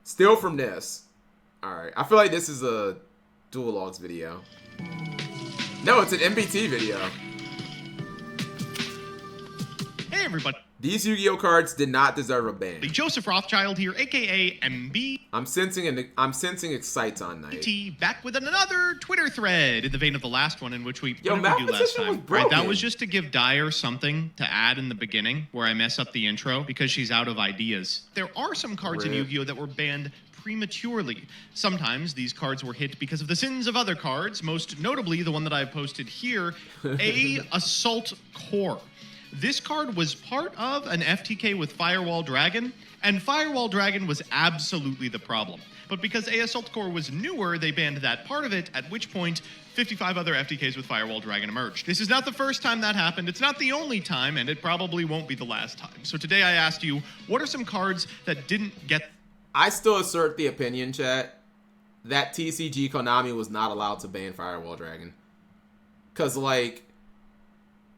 Still from this. Alright. I feel like this is a Dual Logs video. No, it's an MBT video. Hey everybody. These Yu-Gi-Oh cards did not deserve a ban. Joseph Rothschild here, aka MB. I'm sensing Excites on night. Back with another Twitter thread in the vein of the last one, in which we Yo, what did we do last Mathematician was time? Right, that broken. was just to give Dyer something to add in the beginning where I mess up the intro because she's out of ideas. There are some cards in Yu-Gi-Oh that were banned prematurely. Sometimes these cards were hit because of the sins of other cards, most notably the one that I've posted here, Assault Core. This card was part of an FTK with Firewall Dragon, and Firewall Dragon was absolutely the problem. But because Assault Core was newer, they banned that part of it, at which point 55 other FTKs with Firewall Dragon emerged. This is not the first time that happened, it's not the only time, and it probably won't be the last time. So today I asked you, what are some cards that didn't get... I still assert the opinion, chat, that TCG Konami was not allowed to ban Firewall Dragon. Cause like,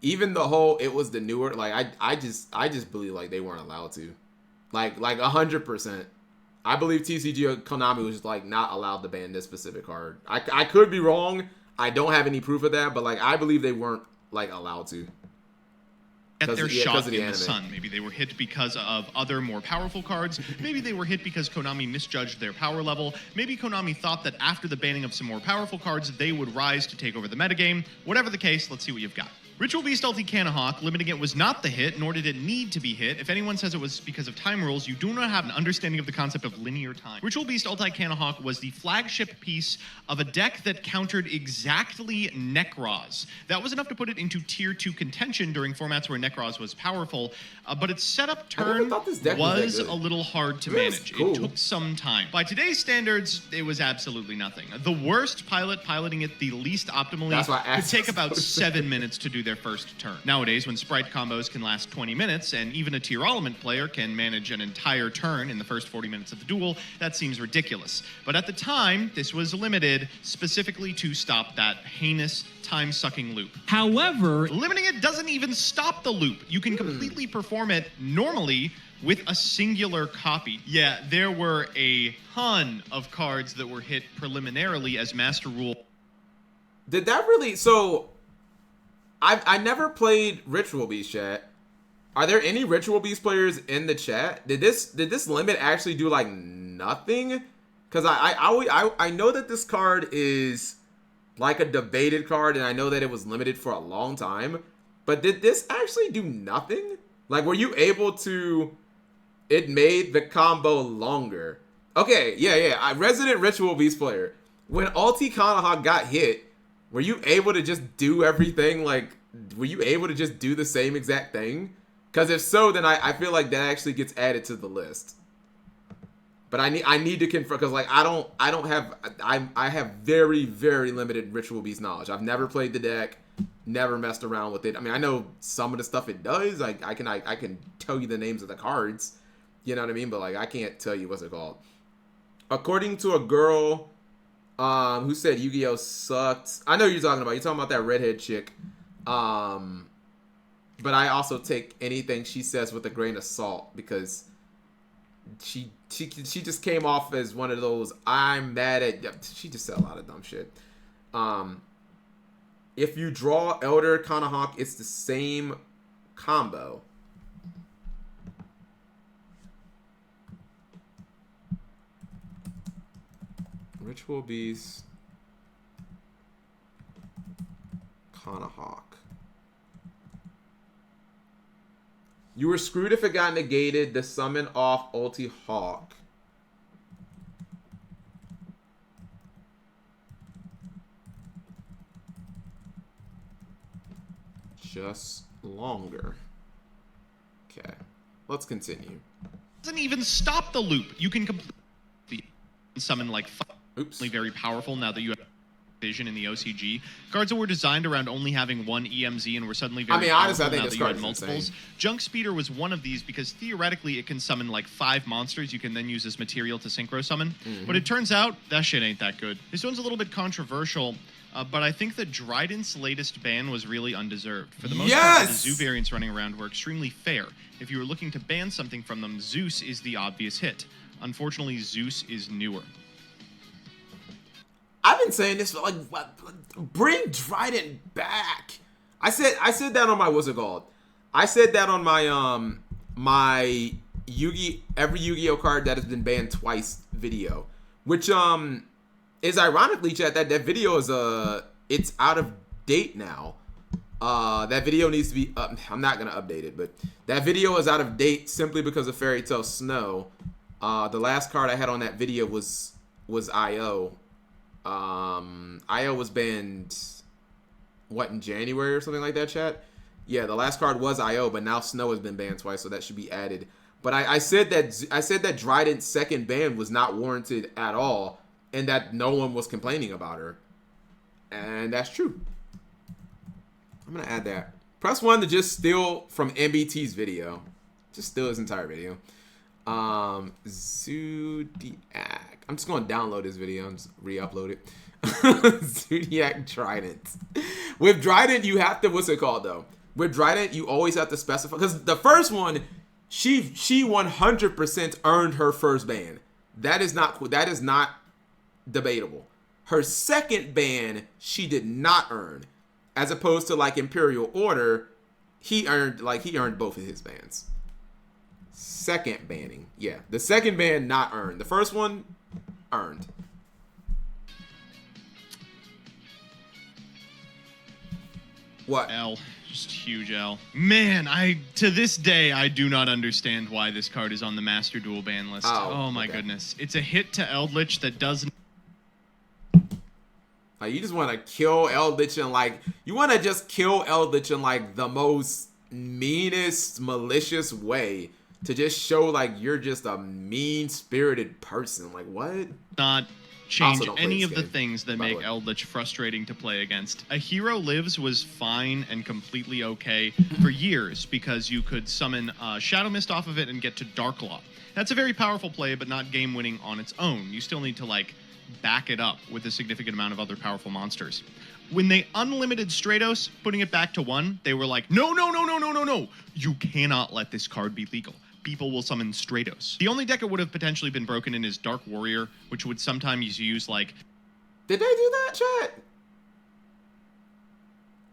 even the whole it was the newer, like I just believe like they weren't allowed to. Like 100%. I believe TCG Konami was like not allowed to ban this specific card. I could be wrong. I don't have any proof of that, but like I believe they weren't like allowed to. Get their shot in the anime. sun. Maybe they were hit because of other more powerful cards. Maybe they were hit because Konami misjudged their power level. Maybe Konami thought that after the banning of some more powerful cards, they would rise to take over the metagame. Whatever the case, let's see what you've got. Ritual Beast Ulti Canahawk, limiting it was not the hit, nor did it need to be hit. If anyone says it was because of time rules, you do not have an understanding of the concept of linear time. Ritual Beast Ulti Canahawk was the flagship piece of a deck that countered exactly Nekroz. That was enough to put it into tier 2 contention during formats where Nekroz was powerful, but its setup turn was a little hard to manage. Cool. It took some time. By today's standards, it was absolutely nothing. The worst pilot piloting it the least optimally could take about 7 minutes to do their first turn. Nowadays, when sprite combos can last 20 minutes, and even a tier element player can manage an entire turn in the first 40 minutes of the duel, that seems ridiculous. But at the time, this was limited specifically to stop that heinous time-sucking loop. However, limiting it doesn't even stop the loop. You can completely perform it normally with a singular copy. Yeah, there were a ton of cards that were hit preliminarily as Master Rule. Did that really... So, I never played Ritual Beast, chat. Are there any Ritual Beast players in the chat? Did this limit actually do, like, nothing? Because I know that this card is, like, a debated card, and I know that it was limited for a long time. But did this actually do nothing? Like, were you able to... It made the combo longer. Okay, yeah. Resident Ritual Beast player. When Ulti Kanahawk got hit, were you able to just do everything, like, were you able to just do the same exact thing? Because if so, then I feel like that actually gets added to the list. But I need to confirm, because like I have very, very limited Ritual Beast knowledge. I've never played the deck, never messed around with it. I mean, I know some of the stuff it does. I can tell you the names of the cards. You know what I mean? But like I can't tell you what's it called. According to a girl who said Yu-Gi-Oh sucked. I know you're talking about that redhead chick. But I also take anything she says with a grain of salt, because she just came off as one of those I'm mad at. She just said a lot of dumb shit. If you draw Elder Kanahawk, it's the same combo. Ritual Beast Kanahawk. You were screwed if it got negated. The summon off Ulti Hawk. Just longer. Okay. Let's continue. Doesn't even stop the loop. You can completely summon like very powerful now that you have vision in the OCG. Cards that were designed around only having one EMZ and were suddenly very honestly, I think now this that you had card's multiples. insane. Junk Speeder was one of these because theoretically it can summon like 5 monsters you can then use as material to synchro summon. But it turns out that shit ain't that good. This one's a little bit controversial, but I think that Dryden's latest ban was really undeserved. For the most part, the Zoo variants running around were extremely fair. If you were looking to ban something from them, Zeus is the obvious hit. Unfortunately, Zeus is newer. I've been saying this for like, bring Trident back. I said that on my what's it called? I said that on my every Yu-Gi-Oh card that has been banned twice video, which is ironically, chat, that video is it's out of date now. That video needs to be I'm not gonna update it, but that video is out of date simply because of Fairy Tale Snow. The last card I had on that video was IO. IO was banned in January or something like that, chat. Yeah, the last card was IO, but now Snow has been banned twice, so that should be added. But I said that Dryden's second ban was not warranted at all, and that no one was complaining about her, and that's true. I'm gonna add that. Press 1 to just steal from MBT's video. Just steal his entire video. Zodiac. I'm just gonna download this video and just re-upload it. Zodiac Trident. With Trident, you have to, what's it called though? With Trident, you always have to specify, because the first one, she 100% earned her first ban. That is not debatable. Her second ban, she did not earn. As opposed to like Imperial Order, he earned both of his bans. Second banning. Yeah. The second ban not earned. The first one earned. What? L. Just huge L. Man, to this day, I do not understand why this card is on the Master Duel ban list. Oh my goodness. It's a hit to Eldritch that doesn't... Like, you just want to kill Eldritch and you want to just kill Eldritch in the most meanest, malicious way to just show you're just a mean-spirited person. Like, what? Not change any of the things that make Eldritch frustrating to play against. A Hero Lives was fine and completely okay for years because you could summon Shadow Mist off of it and get to Darklaw. That's a very powerful play, but not game-winning on its own. You still need to, back it up with a significant amount of other powerful monsters. When they unlimited Stratos, putting it back to 1, they were like, no. You cannot let this card be legal. People will summon Stratos. The only deck it would have potentially been broken in is Dark Warrior, which would sometimes use Did they do that, chat?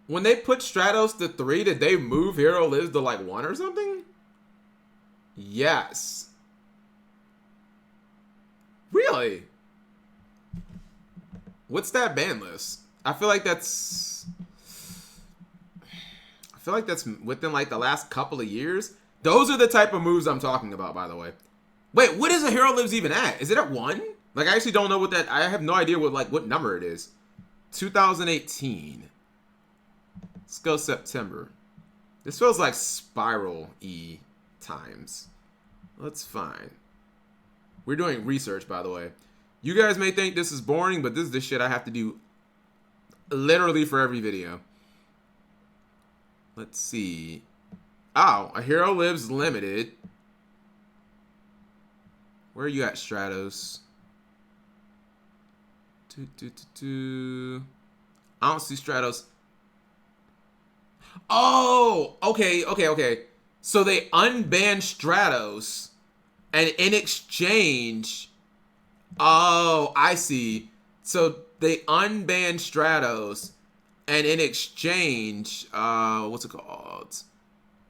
When they put Stratos to 3, did they move Hero Lives to 1 or something? Yes. Really? What's that ban list? I feel like that's within the last couple of years. Those are the type of moves I'm talking about, by the way. Wait, what is a Hero Lives even at? Is it at 1? I actually don't know what that... I have no idea what number it is. 2018. Let's go September. This feels like Spiral-E times. That's fine. We're doing research, by the way. You guys may think this is boring, but this is the shit I have to do literally for every video. Let's see. Oh, a Hero Lives limited. Where are you at, Stratos? I don't see Stratos. Oh, okay. So they unbanned Stratos, and in exchange... Oh, I see. So they unbanned Stratos, and in exchange, what's it called?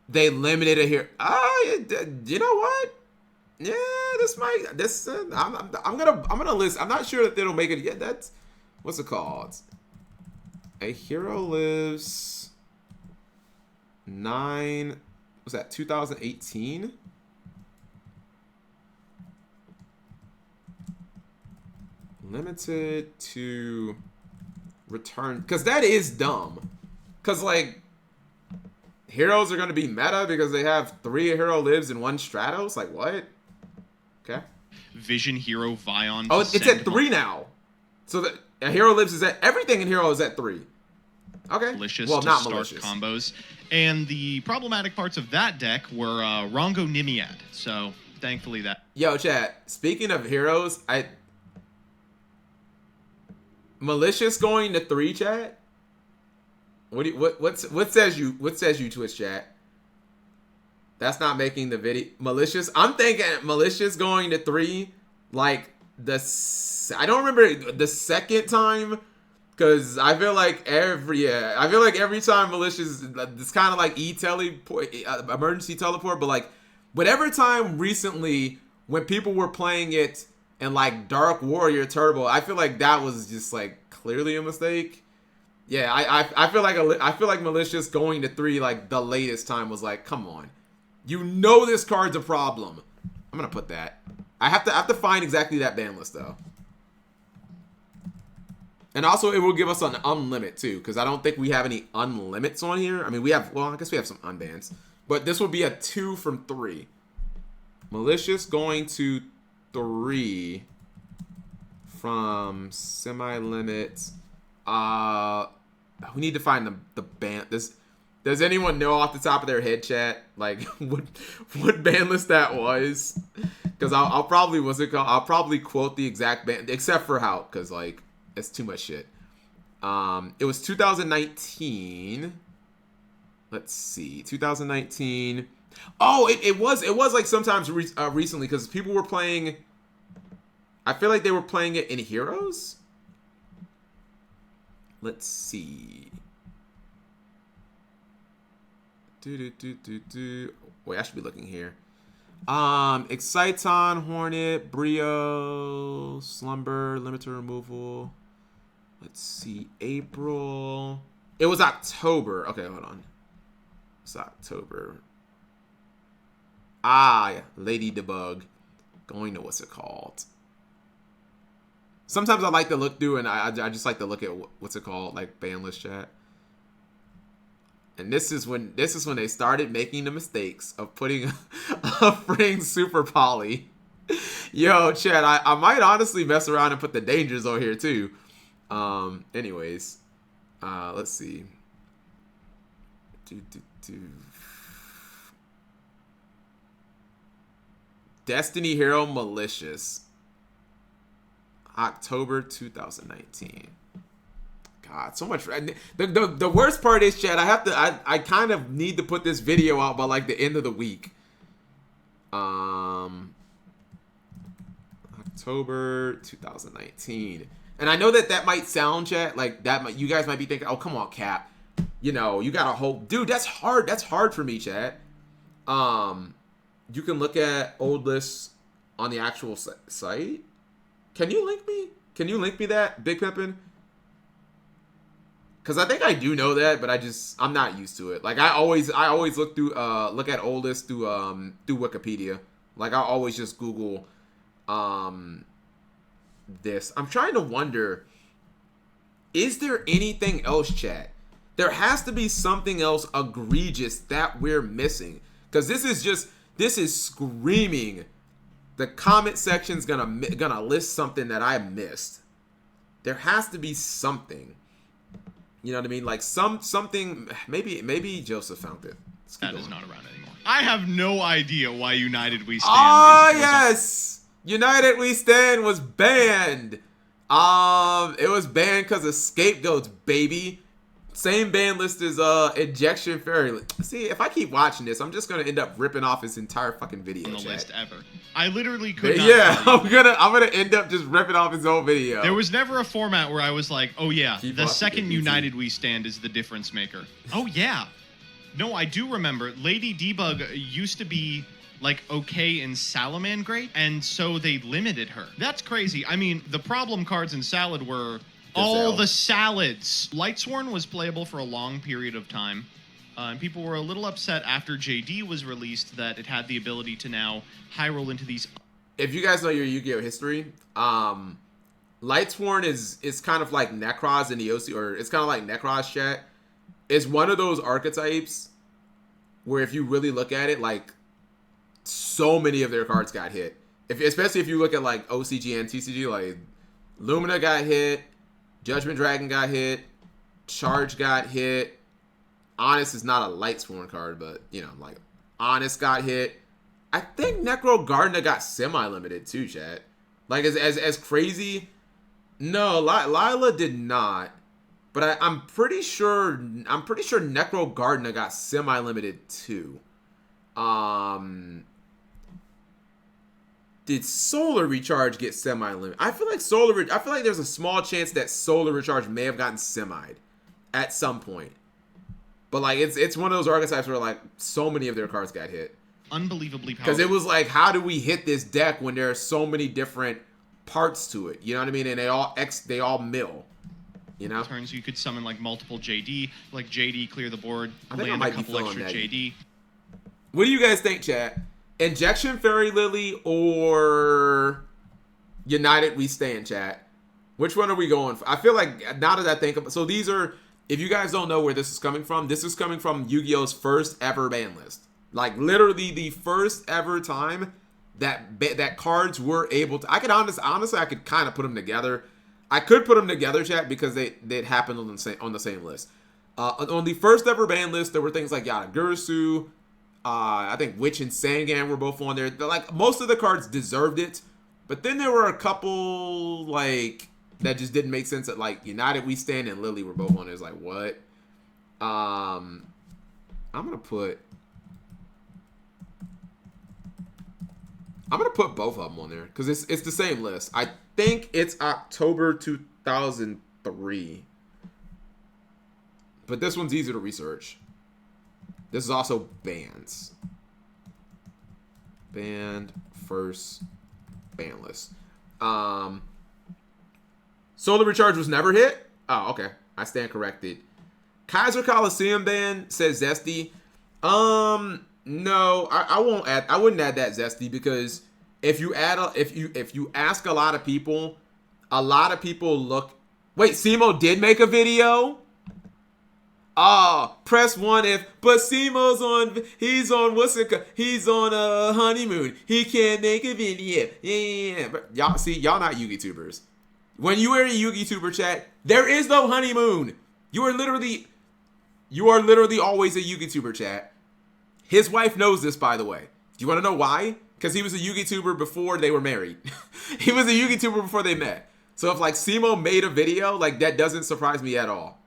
They limited it here. You know what? Yeah, I'm gonna list. I'm not sure that it'll make it yet. That's what's it called? A Hero Lives 9. Was that 2018? Limited to return, because that is dumb. Because heroes are going to be meta because they have 3 Hero Lives and 1 Stratos. What? Okay. Vision Hero Vion. Oh, it's at 3 now. So a Hero Lives is at... Everything in Hero is at 3. Okay. Malicious well, to not start malicious. Combos. And the problematic parts of that deck were Rongo Nimiad. So, thankfully that... Yo, chat. Speaking of heroes, Malicious going to 3, chat? What says you Twitch chat? That's not making the video malicious. I'm thinking malicious going to 3, like I don't remember the second time, because I feel like every time malicious, it's kind of like emergency teleport, but like whatever time recently when people were playing it in like Dark Warrior Turbo, I feel like that was just like clearly a mistake. Yeah, I feel like malicious going to 3 like the latest time was like, come on. You know this card's a problem. I'm gonna put that. I have to find exactly that ban list though. And also it will give us an unlimit too, because I don't think we have any unlimits on here. I mean, I guess we have some unbans. But this would be a 2 from 3. Malicious going to 3 from semi-limit. We need to find the ban. Does anyone know off the top of their head, chat, like what ban list that was? Because I'll probably quote the exact ban, except for how, because like it's too much shit. It was 2019. Let's see, 2019. Oh, it was like sometimes recently, because people were playing. I feel like they were playing it in Heroes. Let's see. Wait, I should be looking here. Exciton, Hornet, Brio, Slumber, Limiter Removal. Let's see, April. It was October. Okay, hold on. It's October. Yeah. Lady Debug. Going to what's it called? Sometimes I like to look through and I just like to look at what's it called, like ban list chat. And this is when they started making the mistakes of putting a freaking super poly. Yo, Chad, I might honestly mess around and put the dangers on here too. Anyways, let's see. Destiny Hero Malicious. October 2019. God, so much. The worst part is, Chad, I kind of need to put this video out by like the end of the week. October 2019. And I know that might sound, Chad, like you guys might be thinking, oh, come on, Cap. You know, you got to hope. Dude, that's hard. That's hard for me, Chad. You can look at old lists on the actual site. Can you link me? Can you link me that, Big Pimpin'? Because I think I do know that, but I'm not used to it. Like I always look at old lists through Wikipedia. Like I always just Google this. I'm trying to wonder, is there anything else, chat? There has to be something else egregious that we're missing. Because this is screaming. The comment section's gonna list something that I missed. There has to be something. You know what I mean? Like something. Maybe Joseph found it. That is not around anymore. I have no idea why United We Stand. Yes, United We Stand was banned. It was banned because of scapegoats, baby. Same ban list as Injection Fairy. See, if I keep watching this, I'm just gonna end up ripping off his entire fucking video. On the chat. list ever. I literally could not. Yeah, I'm gonna end up just ripping off his whole video. There was never a format where I was like, oh yeah, Keep the watching second it, United We Stand is the difference maker. Oh yeah. No, I do remember. Lady Debug used to be like okay in Salamangreat, and so they limited her. That's crazy. I mean, the problem cards in Salad were all the salads. Lightsworn was playable for a long period of time. And people were a little upset after JD was released that it had the ability to now high roll into these. If you guys know your Yu-Gi-Oh history, Lightsworn is kind of like Necros in the OC, or it's kind of like Necros chat. It's one of those archetypes where if you really look at it, like so many of their cards got hit. Especially if you look at like OCG and TCG, like Lumina got hit, Judgment Dragon got hit, Charge got hit. Honest is not a Lightsworn card, but you know, like Honest got hit. I think Necro Gardener got semi-limited too, chat. Like as crazy. No, Lila did not. But I'm pretty sure Necro Gardener got semi-limited too. Did Solar Recharge get semi-limited? I feel like there's a small chance that Solar Recharge may have gotten semi'd at some point. But like it's one of those archetypes where like so many of their cards got hit. Unbelievably powerful. Because it was like, how do we hit this deck when there are so many different parts to it? You know what I mean? And they all mill. You know? Turns you could summon like multiple JD, like JD clear the board, I think I land might a be couple feeling extra that. JD. What do you guys think, chat? Injection Fairy Lily or United We Stand, chat? Which one are we going for? I feel like now that I think of, so these are, if you guys don't know where this is coming from Yu-Gi-Oh's first ever ban list. Like literally the first ever time that cards were able to. I could honestly I could kind of put them together. I could put them together, chat, because they happened on the same list. On the first ever ban list, there were things like Yatagarasu. I think Witch and Sangan were both on there. Like most of the cards deserved it, but then there were a couple like that just didn't make sense. That like United We Stand and Lily were both on there. It's like what? I'm gonna put both of them on there because it's the same list. I think it's October 2003, but this one's easier to research. This is also BANS. Banned first ban list. Solar Recharge was never hit? Oh, okay. I stand corrected. Kaiser Coliseum ban, says Zesty. No, I won't add. I wouldn't add that, Zesty, because if you ask a lot of people look. Wait, Simo did make a video. Press 1 if, but Simo's he's on a honeymoon. He can't make a video. Yeah. But y'all not Yugi tubers. When you are a Yugi tuber, chat, there is no honeymoon. You are literally always a Yugi tuber, chat. His wife knows this, by the way. Do you want to know why? Because he was a Yugi tuber before they were married. He was a Yugi tuber before they met. So if like Simo made a video, like that doesn't surprise me at all.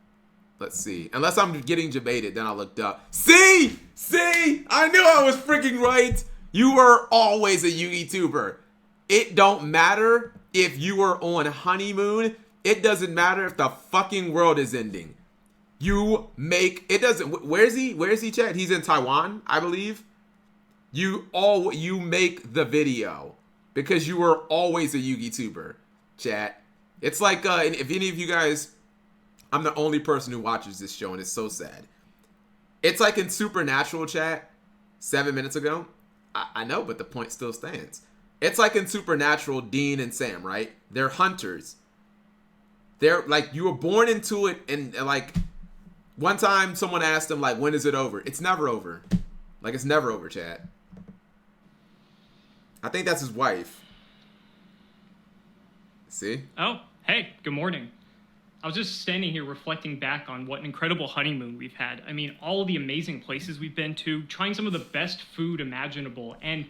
Let's see. Unless I'm getting debated, then I looked up. See? I knew I was freaking right. You were always a Yugi tuber. It don't matter if you were on honeymoon. It doesn't matter if the fucking world is ending. You make it doesn't. Where's he, chat? He's in Taiwan, I believe. You make the video because you were always a Yugi tuber, chat. It's like if any of you guys. I'm the only person who watches this show, and it's so sad. It's like in Supernatural, chat, 7 minutes ago. I know, but the point still stands. It's like in Supernatural, Dean and Sam, right? They're hunters. They're like, you were born into it, and like, one time someone asked them, like, when is it over? It's never over. Like, it's never over, chat. I think that's his wife. See? Oh, hey, good morning. I was just standing here reflecting back on what an incredible honeymoon we've had. I mean, all of the amazing places we've been to, trying some of the best food imaginable, and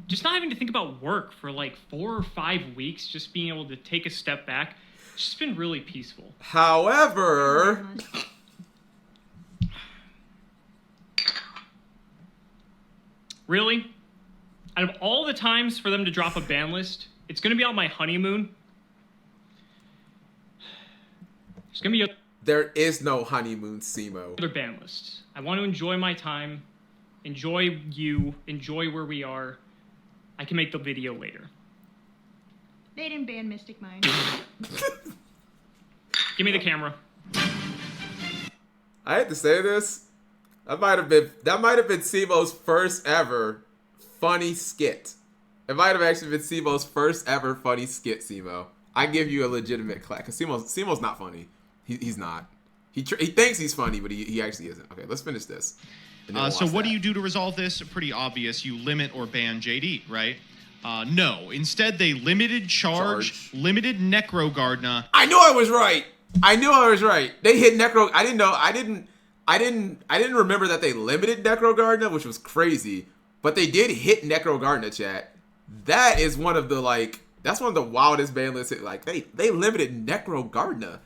just not having to think about work for like 4 or 5 weeks, just being able to take a step back. It's just been really peaceful. However... Really? Out of all the times for them to drop a ban list, it's going to be on my honeymoon. There's going to be There is no honeymoon, Simo. other ban lists. I want to enjoy my time, enjoy you, enjoy where we are. I can make the video later. They didn't ban Mystic Mind. Give me the camera. I hate to say this. That might have been Simo's first ever funny skit. It might have actually been Simo's first ever funny skit, Simo. I give you a legitimate clap. Because Simo's not funny. He's not. He thinks he's funny, but he actually isn't. Okay, let's finish this. So what do you do to resolve this? Pretty obvious. You limit or ban JD, right? No. Instead, they limited charge. Limited Necro Gardener. I knew I was right. They hit Necro. I didn't remember that they limited Necro Gardener, which was crazy. But they did hit Necro Gardener, chat. That is one of the that's one of the wildest ban lists. Like they limited Necro Gardener.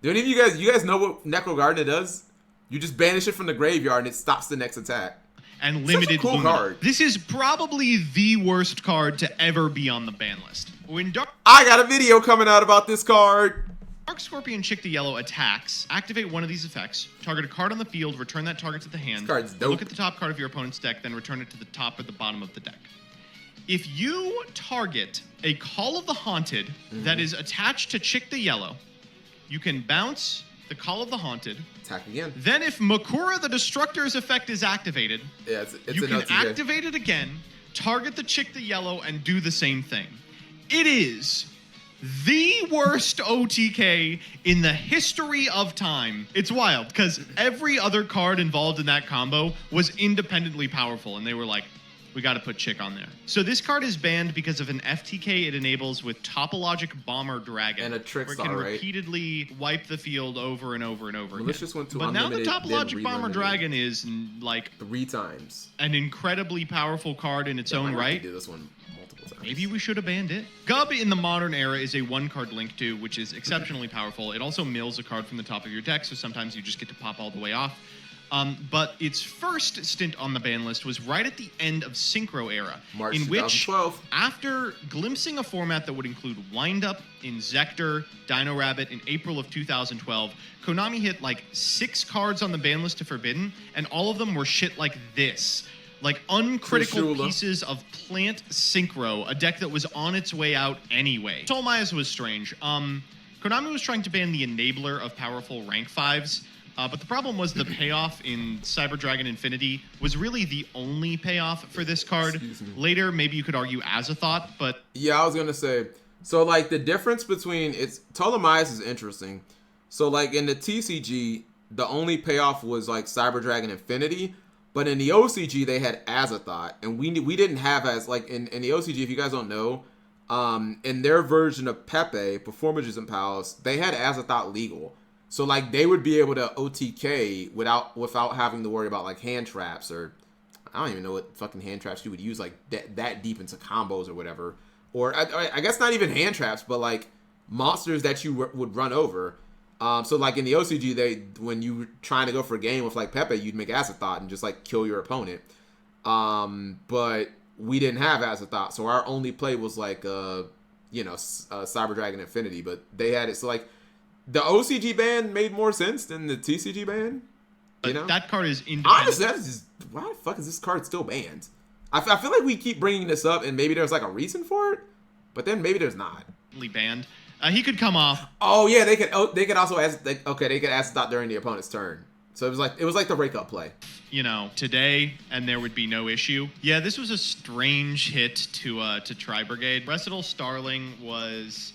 Do any of you guys know what Necro Gardener does? You just banish it from the graveyard and it stops the next attack. and Such a limited cool Lumina. card. This is probably the worst card to ever be on the ban list. When I got a video coming out about this card. Dark Scorpion Chick the Yellow attacks, activate one of these effects, target a card on the field, return that target to the hand, This card's dope. look at the top card of your opponent's deck, then return it to the top or the bottom of the deck. If you target a Call of the Haunted that is attached to Chick the Yellow, you can bounce the Call of the Haunted. Attack again. Then if Makura the Destructor's effect is activated, Yeah, it's you an can LTK. activate it again, target the Chick the Yellow, and do the same thing. It is the worst OTK in the history of time. It's wild, because every other card involved in that combo was independently powerful, and they were like, we got to put Chick on there. So this card is banned because of an FTK it enables with Topologic Bomber Dragon. And a where it Trickstar, can right? repeatedly wipe the field over and over and over Malicious again. went to But now the unlimited, Topologic then Bomber relimited. Dragon is like 3 times. an incredibly powerful card in its I own might have to right. do this one multiple times. Maybe we should have banned it. Gub in the modern era is a 1-card link to, which is exceptionally powerful. It also mills a card from the top of your deck, so sometimes you just get to pop all the way off. But its first stint on the ban list was right at the end of Synchro era, March in which, 2012. after glimpsing a format that would include Windup, Inzektor, Dino Rabbit in April of 2012, Konami hit like 6 cards on the ban list to Forbidden, and all of them were shit like this. Like uncritical Trishula. pieces of Plant Synchro, a deck that was on its way out anyway. Soul Mayas was strange. Konami was trying to ban the enabler of powerful rank 5s, but the problem was the payoff in Cyber Dragon Infinity was really the only payoff for this card. Excuse me. Later, maybe you could argue as a thought, but Yeah, I was gonna say. So like the difference between Ptolemaeus is interesting. So like in the TCG, the only payoff was like Cyber Dragon Infinity, but in the OCG they had Azathoth, and we didn't have as like in the OCG. If you guys don't know, in their version of Pepe, Performers and Pals, they had Azathoth legal. So like they would be able to OTK without having to worry about like hand traps, or I don't even know what fucking hand traps you would use like that deep into combos or whatever. Or I guess not even hand traps, but like monsters that you would run over. So like in the OCG, when you were trying to go for a game with like Pepe, you'd make Azathoth and just like kill your opponent. But we didn't have Azathoth, so our only play was like Cyber Dragon Infinity. But they had it, so like the OCG ban made more sense than the TCG ban. You know, that card is independent. honestly, that's just why the fuck is this card still banned? I feel like we keep bringing this up, and maybe there's like a reason for it, but then maybe there's not. Banned. He could come off. Oh yeah, they could also ask. They could ask Dot during the opponent's turn. So it was like the breakup play. Today, and there would be no issue. Yeah, this was a strange hit to Tri Brigade. Versatile Starling was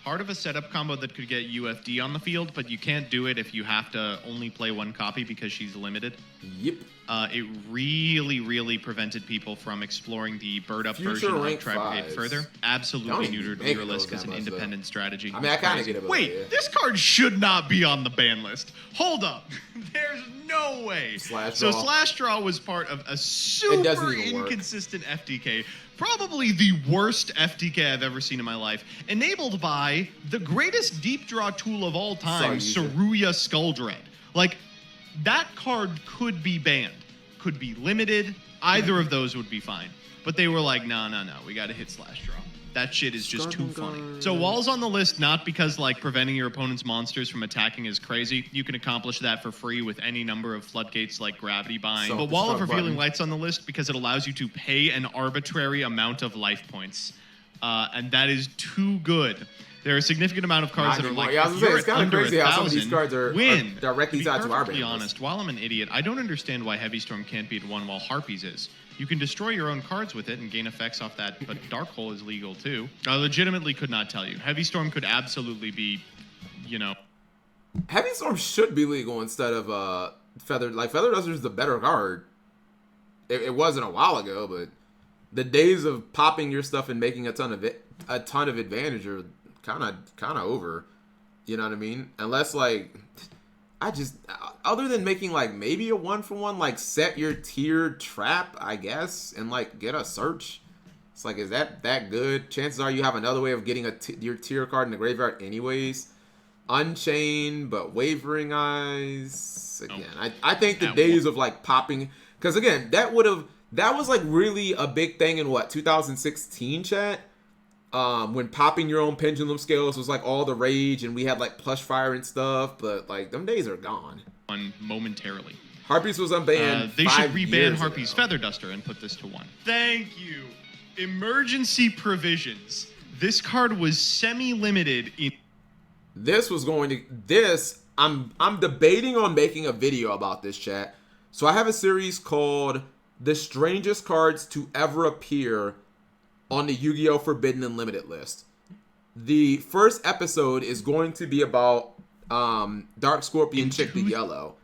part of a setup combo that could get UFD on the field, but you can't do it if you have to only play 1 copy because she's limited. Yep. It really, really prevented people from exploring the bird up Future version of rank Tri Brigade fives. further. Absolutely Don't even neutered make Muralisk those as an that much, independent strategy. I mean, I kind of Crazy. get it. But Wait, yeah. this card should not be on the ban list. Hold up. There's no way. Slash So Draw. Slash Draw was part of a It super doesn't even work. inconsistent FTK. Probably the worst FTK I've ever seen in my life. Enabled by the greatest deep draw tool of all time, Sorry, Saruya Skulldread. Like, that card could be banned. Could be limited. Either of those would be fine. But they were like, no, we gotta hit Slash Draw. That shit is just too funny. So Wall's on the list not because like preventing your opponent's monsters from attacking is crazy. You can accomplish that for free with any number of floodgates like Gravity Bind. So, But Wall of start Revealing button. Light's on the list because it allows you to pay an arbitrary amount of life points. And that is too good. There are a significant amount of cards Not that are anymore. like, Yeah, I if was gonna you're say, it's at kinda under crazy how some of these 1,000, cards are win. directly To be tied to our perfectly ban list. honest, while I'm an idiot, I don't understand why Heavy Storm can't be at 1 while Harpies is. You can destroy your own cards with it and gain effects off that, but Dark Hole is legal too. I legitimately could not tell you. Heavy Storm could absolutely be, Heavy Storm should be legal instead of Feather. Like Feather Duster is the better card. It wasn't a while ago, but the days of popping your stuff and making a ton of advantage are kind of over. You know what I mean? Unless like, other than making like maybe a 1-for-1, like set your tier trap, I guess, and like get a search. It's like, is that good? Chances are you have another way of getting your tier card in the graveyard anyways. Unchained, but Wavering Eyes. Again, I think the days of like popping, Because again, that was like really a big thing in what 2016 chat. When popping your own pendulum scales was like all the rage, and we had like plush fire and stuff, but like them days are gone. Momentarily. Harpies was unbanned. They should reban Harpies Harpy's Feather Duster and put this to 1. Thank you. Emergency provisions. This card was semi-limited in. This was going to this. I'm debating on making a video about this, chat. So I have a series called "The Strangest Cards to Ever Appear" on the Yu-Gi-Oh! Forbidden and Limited list. The first episode is going to be about Dark Scorpion Chick the Yellow.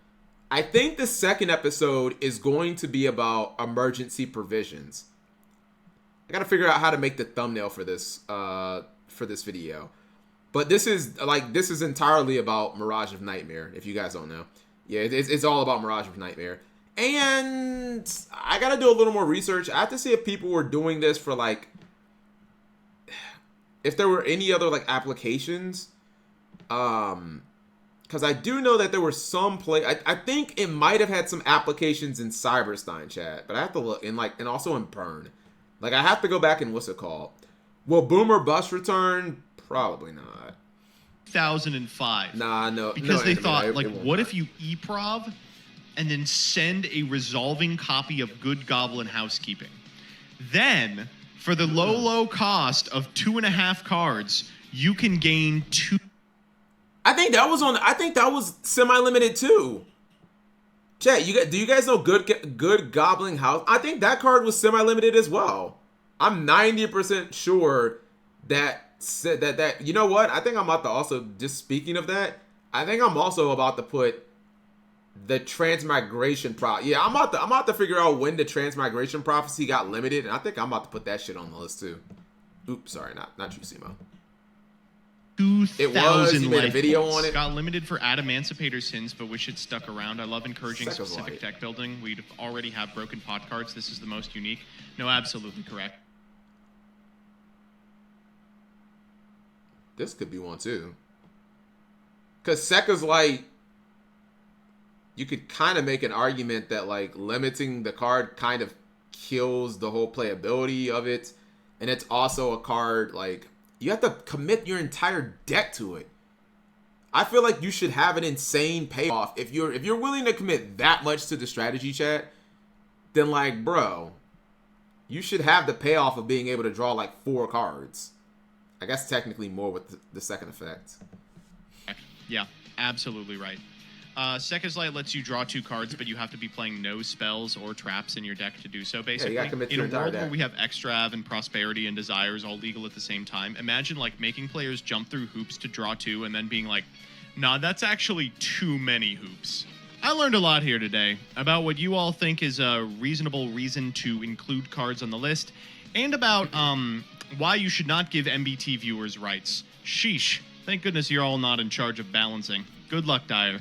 I think the second episode is going to be about emergency provisions. I gotta figure out how to make the thumbnail for this video. But this is entirely about Mirage of Nightmare, if you guys don't know. Yeah, it's all about Mirage of Nightmare. And I gotta do a little more research. I have to see if people were doing this for like, if there were any other like applications. Because I do know that there were some I think it might have had some applications in Cyberstein chat, but I have to look and also in Burn. Like I have to go back and what's it called? Will Boomer Bust return? Probably not. 2005. Nah, no. Because they thought, like, what not. if you EPROV and then send a resolving copy of Good Goblin Housekeeping? Then, for the low cost of 2.5 cards, you can gain 2. I think that was semi-limited too. Chat, do you guys know Good Goblin House? I think that card was semi-limited as well. I'm 90% sure that you know what? I think I'm about to also, just speaking of that, I think I'm also about to put the Transmigration Yeah, I'm about to figure out when the Transmigration Prophecy got limited, and I think I'm about to put that shit on the list too. Oops, sorry, not Chusimo. 2,000 you made a life video points. on it. Got limited for Adamancipator Sins, but wish it stuck around. I love encouraging Second specific light. deck building. We'd already have broken pot cards. This is the most unique. No, absolutely correct. This could be one too. Because Sekka's Light, you could kind of make an argument that like limiting the card kind of kills the whole playability of it. And it's also a card like you have to commit your entire deck to it. I feel like you should have an insane payoff. If you're willing to commit that much to the strategy, chat, then like, bro, you should have the payoff of being able to draw like 4 cards. I guess technically more with the second effect. Yeah, absolutely right. Sekka's Light lets you draw 2 cards, but you have to be playing no spells or traps in your deck to do so, basically. Yeah, you gotta commit to in your a entire world deck. where we have Extrav and Prosperity and Desires all legal at the same time, imagine like making players jump through hoops to draw 2 and then being like, nah, that's actually too many hoops. I learned a lot here today about what you all think is a reasonable reason to include cards on the list, and about why you should not give MBT viewers rights. Sheesh. Thank goodness you're all not in charge of balancing. Good luck, Dyer.